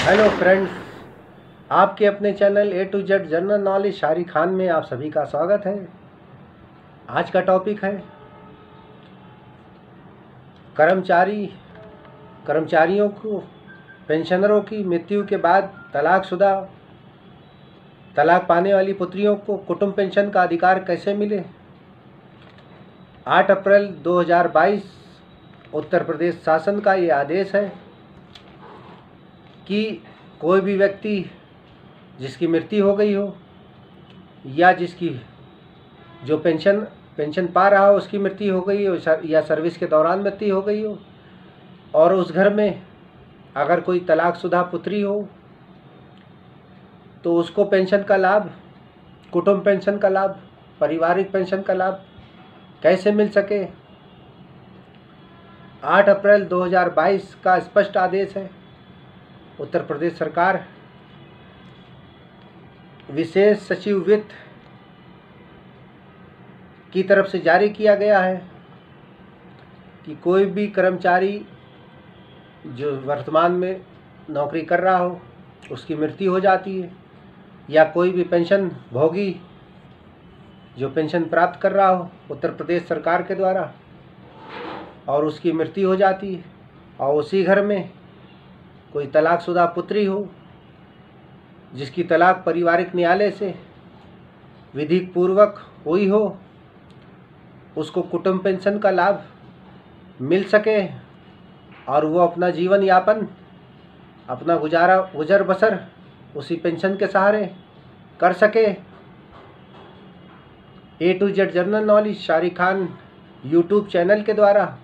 Hello friends, आपके अपने channel A to Z general knowledge Shari Khan में आप सभी का स्वागत है। आज का टॉपिक है कर्मचारियों को पेंशनरों की मृत्यु के बाद तलाक पाने वाली पुत्रियों को कुटुंब पेंशन का अधिकार कैसे मिले। 8 अप्रैल 2022 उत्तर प्रदेश शासन का ये आदेश है कि कोई भी व्यक्ति जिसकी मृत्यु हो गई हो या जिसकी जो पेंशन पा रहा हो उसकी मृत्यु हो गई हो या सर्विस के दौरान मृत्यु हो गई हो और उस घर में अगर कोई तलाकशुदा पुत्री हो तो उसको पेंशन का लाभ, कुटुंब पेंशन का लाभ, पारिवारिक पेंशन का लाभ कैसे मिल सके। 8 अप्रैल 2022 का स्पष्ट आदेश है। उत्तर प्रदेश सरकार विशेष सचिव वित्त की तरफ से जारी किया गया है कि कोई भी कर्मचारी जो वर्तमान में नौकरी कर रहा हो उसकी मृत्यु हो जाती है या कोई भी पेंशन भोगी जो पेंशन प्राप्त कर रहा हो उत्तर प्रदेश सरकार के द्वारा और उसकी मृत्यु हो जाती है और उसी घर में कोई तलाकशुदा पुत्री हो जिसकी तलाक पारिवारिक न्यायालय से विधिक पूर्वक हुई हो, उसको कुटुंब पेंशन का लाभ मिल सके और वो अपना जीवन यापन, अपना गुजर बसर उसी पेंशन के सहारे कर सके। ए to Z general knowledge Shari Khan YouTube channel के द्वारा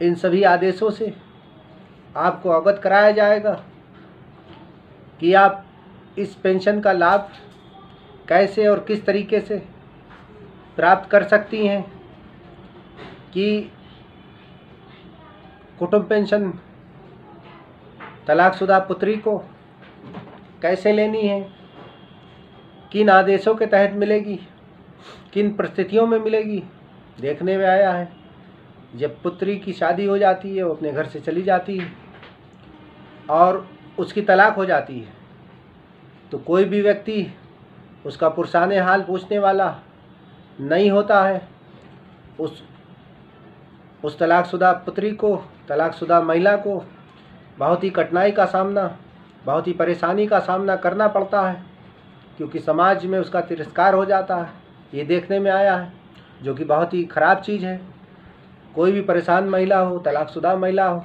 इन सभी आदेशों से आपको अवगत कराया जाएगा कि आप इस पेंशन का लाभ कैसे और किस तरीके से प्राप्त कर सकती हैं, कि कुटुंब पेंशन तलाकशुदा पुत्री को कैसे लेनी है, किन आदेशों के तहत मिलेगी, किन परिस्थितियों में मिलेगी। देखने में आया है जब पुत्री की शादी हो जाती है वो अपने घर से चली जाती है और उसकी तलाक हो जाती है तो कोई भी व्यक्ति उसका पुरसाने हाल पूछने वाला नहीं होता है। उस तलाकशुदा पुत्री को, तलाकशुदा महिला को बहुत ही कठिनाई का सामना, बहुत ही परेशानी का सामना करना पड़ता है क्योंकि समाज में उसका तिरस्कार हो जाता है। ये देखने में आया है जो कि बहुत ही ख़राब चीज़ है। कोई भी परेशान महिला हो, तलाकशुदा महिला हो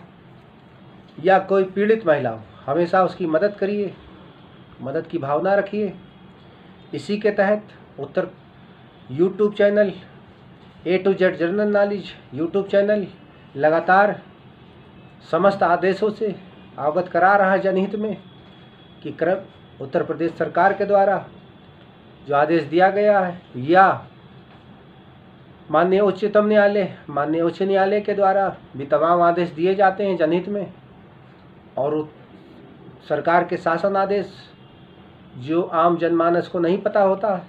या कोई पीड़ित महिला हो, हमेशा उसकी मदद करिए, मदद की भावना रखिए। इसी के तहत उत्तर YouTube channel A to Z general knowledge YouTube channel लगातार समस्त आदेशों से अवगत करा रहा है जनहित में कि उत्तर प्रदेश सरकार के द्वारा जो आदेश दिया गया है या माननीय उच्च न्यायालय के द्वारा भी तमाम आदेश दिए जाते हैं जनहित में, और सरकार के शासन आदेश जो आम जनमानस को नहीं पता होता है,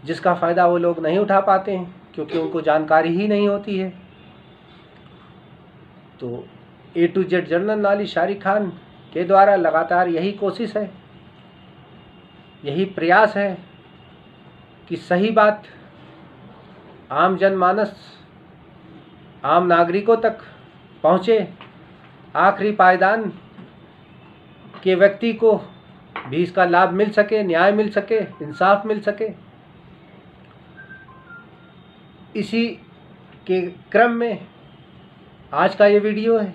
जिसका फ़ायदा वो लोग नहीं उठा पाते हैं क्योंकि उनको जानकारी ही नहीं होती है। तो ए to Z general knowledge Shari Khan के द्वारा लगातार यही कोशिश है, यही प्रयास है कि सही बात आम जनमानस, आम नागरिकों तक पहुँचे, आखिरी पायदान के व्यक्ति को भी इसका लाभ मिल सके, न्याय मिल सके, इंसाफ मिल सके। इसी के क्रम में आज का ये वीडियो है।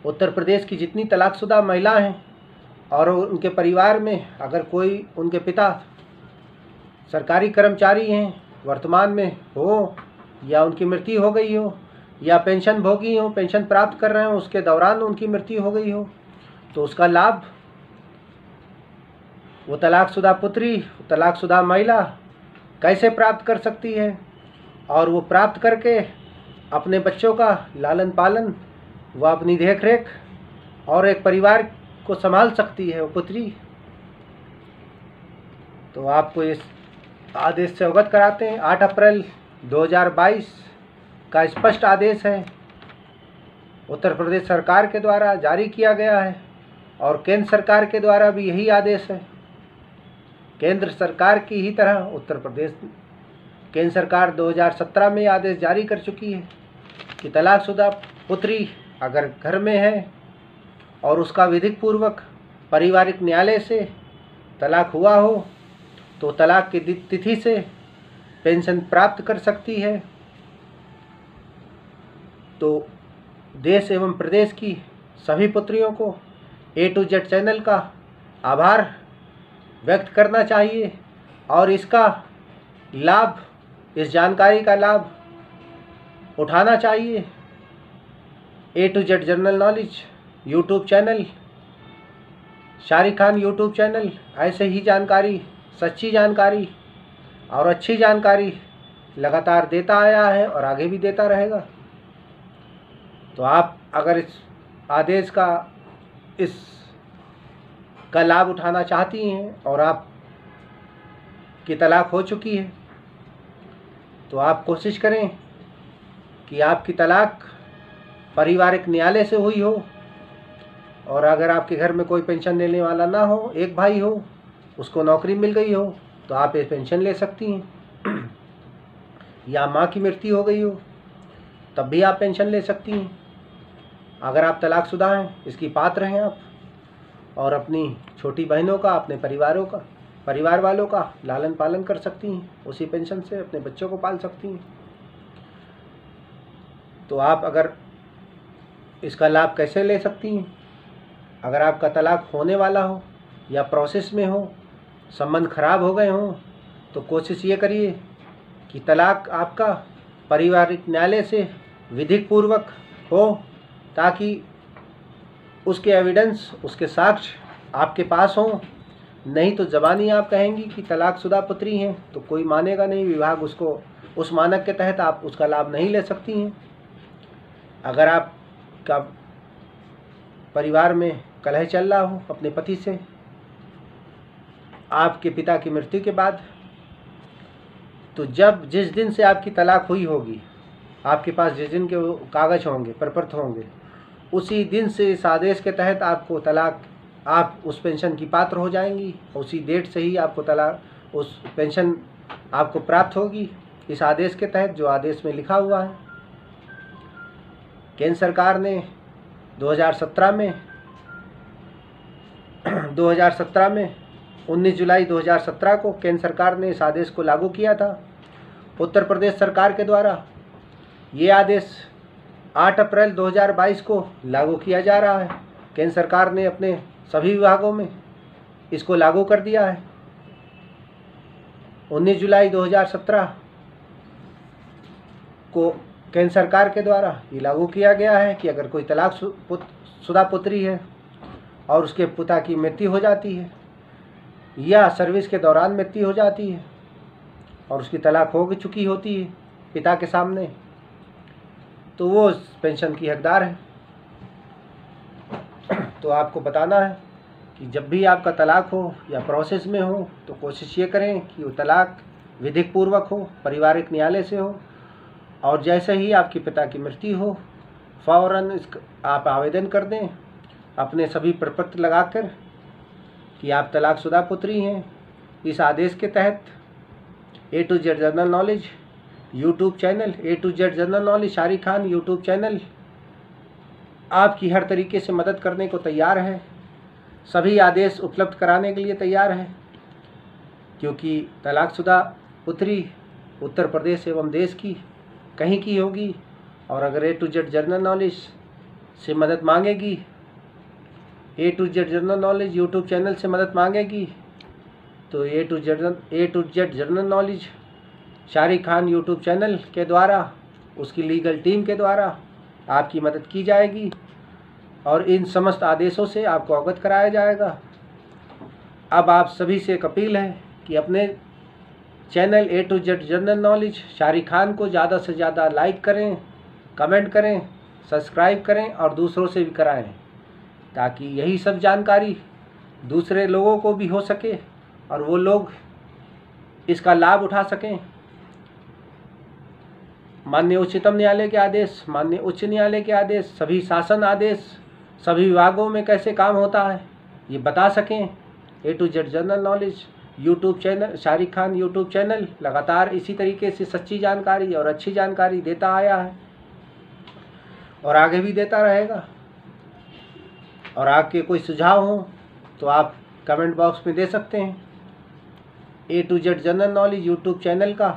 उत्तर प्रदेश की जितनी तलाकशुदा महिला हैं और उनके परिवार में अगर कोई उनके पिता सरकारी कर्मचारी हैं, वर्तमान में हो या उनकी मृत्यु हो गई हो या पेंशन भोगी हो, पेंशन प्राप्त कर रहे हो, उसके दौरान उनकी मृत्यु हो गई हो, तो उसका लाभ वो तलाकशुदा पुत्री, तलाकशुदा महिला कैसे प्राप्त कर सकती है और वो प्राप्त करके अपने बच्चों का लालन पालन व अपनी देखरेख और एक परिवार को संभाल सकती है वो पुत्री। तो आपको इस आदेश से अवगत कराते हैं। 8 अप्रैल 2022 का स्पष्ट आदेश है उत्तर प्रदेश सरकार के द्वारा जारी किया गया है और केंद्र सरकार के द्वारा भी यही आदेश है। केंद्र सरकार की ही तरह उत्तर प्रदेश केंद्र सरकार 2017 में आदेश जारी कर चुकी है कि तलाकशुदा पुत्री अगर घर में है और उसका विधिक पूर्वक पारिवारिक न्यायालय से तलाक हुआ हो तो तलाक की तिथि से पेंशन प्राप्त कर सकती है। तो देश एवं प्रदेश की सभी पुत्रियों को A to Z चैनल का आभार व्यक्त करना चाहिए और इसका लाभ, इस जानकारी का लाभ उठाना चाहिए। A to Z general knowledge YouTube channel, Shariq Khan YouTube channel ऐसे ही जानकारी, सच्ची जानकारी और अच्छी जानकारी लगातार देता आया है और आगे भी देता रहेगा। तो आप अगर इस आदेश का लाभ उठाना चाहती हैं और आप की तलाक हो चुकी है तो आप कोशिश करें कि आपकी तलाक पारिवारिक न्यायालय से हुई हो और अगर आपके घर में कोई पेंशन लेने वाला ना हो, एक भाई हो, उसको नौकरी मिल गई हो तो आप ये पेंशन ले सकती हैं। या माँ की मृत्यु हो गई हो तब भी आप पेंशन ले सकती हैं। अगर आप तलाकशुदा हैं, इसकी पात्र हैं आप, और अपनी छोटी बहनों का, अपने परिवार वालों का लालन पालन कर सकती हैं, उसी पेंशन से अपने बच्चों को पाल सकती हैं। तो आप अगर इसका लाभ कैसे ले सकती हैं? अगर आपका तलाक होने वाला हो या प्रोसेस में हो, संबंध खराब हो गए हों, तो कोशिश ये करिए कि तलाक आपका पारिवारिक न्यायालय से विधिक पूर्वक हो ताकि उसके एविडेंस, उसके साक्ष्य आपके पास हों। नहीं तो ज़बानी आप कहेंगी कि तलाकशुदा पुत्री हैं तो कोई मानेगा नहीं, विभाग उसको उस मानक के तहत आप उसका लाभ नहीं ले सकती हैं। अगर आपका परिवार में कलह चल रहा हो अपने पति से आपके पिता की मृत्यु के बाद, तो जिस दिन से आपकी तलाक हुई होगी, आपके पास जिस दिन के कागज़ होंगे, प्रपत्र होंगे, उसी दिन से इस आदेश के तहत आपको तलाक, आप उस पेंशन की पात्र हो जाएंगी। उसी डेट से ही आपको तलाक, उस पेंशन आपको प्राप्त होगी इस आदेश के तहत, जो आदेश में लिखा हुआ है। केंद्र सरकार ने 2017 में 19 जुलाई 2017 को केंद्र सरकार ने इस आदेश को लागू किया था। उत्तर प्रदेश सरकार के द्वारा ये आदेश 8 अप्रैल 2022 को लागू किया जा रहा है। केंद्र सरकार ने अपने सभी विभागों में इसको लागू कर दिया है। 19 जुलाई 2017 को केंद्र सरकार के द्वारा ये लागू किया गया है कि अगर कोई तलाकशुदा पुत्री है और उसके पिता की मृत्यु हो जाती है या सर्विस के दौरान मृत्यु हो जाती है और उसकी तलाक हो चुकी होती है पिता के सामने, तो वो पेंशन की हकदार है। तो आपको बताना है कि जब भी आपका तलाक हो या प्रोसेस में हो तो कोशिश ये करें कि वो तलाक विधिक पूर्वक हो, पारिवारिक न्यायालय से हो, और जैसे ही आपके पिता की मृत्यु हो फ़ौरन आप आवेदन कर दें अपने सभी प्रपत्र लगाकर कि आप तलाकशुदा पुत्री हैं। इस आदेश के तहत A to Z general knowledge YouTube channel, A to Z general knowledge Shariq Khan YouTube channel आपकी हर तरीके से मदद करने को तैयार है, सभी आदेश उपलब्ध कराने के लिए तैयार है, क्योंकि तलाकशुदा पुत्री उत्तर प्रदेश एवं देश की कहीं की होगी और अगर A to Z general knowledge से मदद मांगेगी, A to Z general knowledge YouTube channel से मदद मांगेगी, तो A to Z general knowledge Shariq Khan YouTube channel के द्वारा, उसकी लीगल टीम के द्वारा आपकी मदद की जाएगी और इन समस्त आदेशों से आपको अवगत कराया जाएगा। अब आप सभी से एक अपील है कि अपने channel A to Z general knowledge Shariq Khan को ज़्यादा से ज़्यादा लाइक करें, कमेंट करें, सब्सक्राइब करें और दूसरों से भी कराएं, ताकि यही सब जानकारी दूसरे लोगों को भी हो सके और वो लोग इसका लाभ उठा सकें। माननीय उच्चतम न्यायालय के आदेश, माननीय उच्च न्यायालय के आदेश, सभी शासन आदेश, सभी विभागों में कैसे काम होता है ये बता सकें। A to Z general knowledge YouTube channel, Shariq Khan YouTube channel लगातार इसी तरीके से सच्ची जानकारी और अच्छी जानकारी देता आया है और आगे भी देता रहेगा। और आपके कोई सुझाव हो तो आप कमेंट बॉक्स में दे सकते हैं। A to Z general knowledge YouTube channel का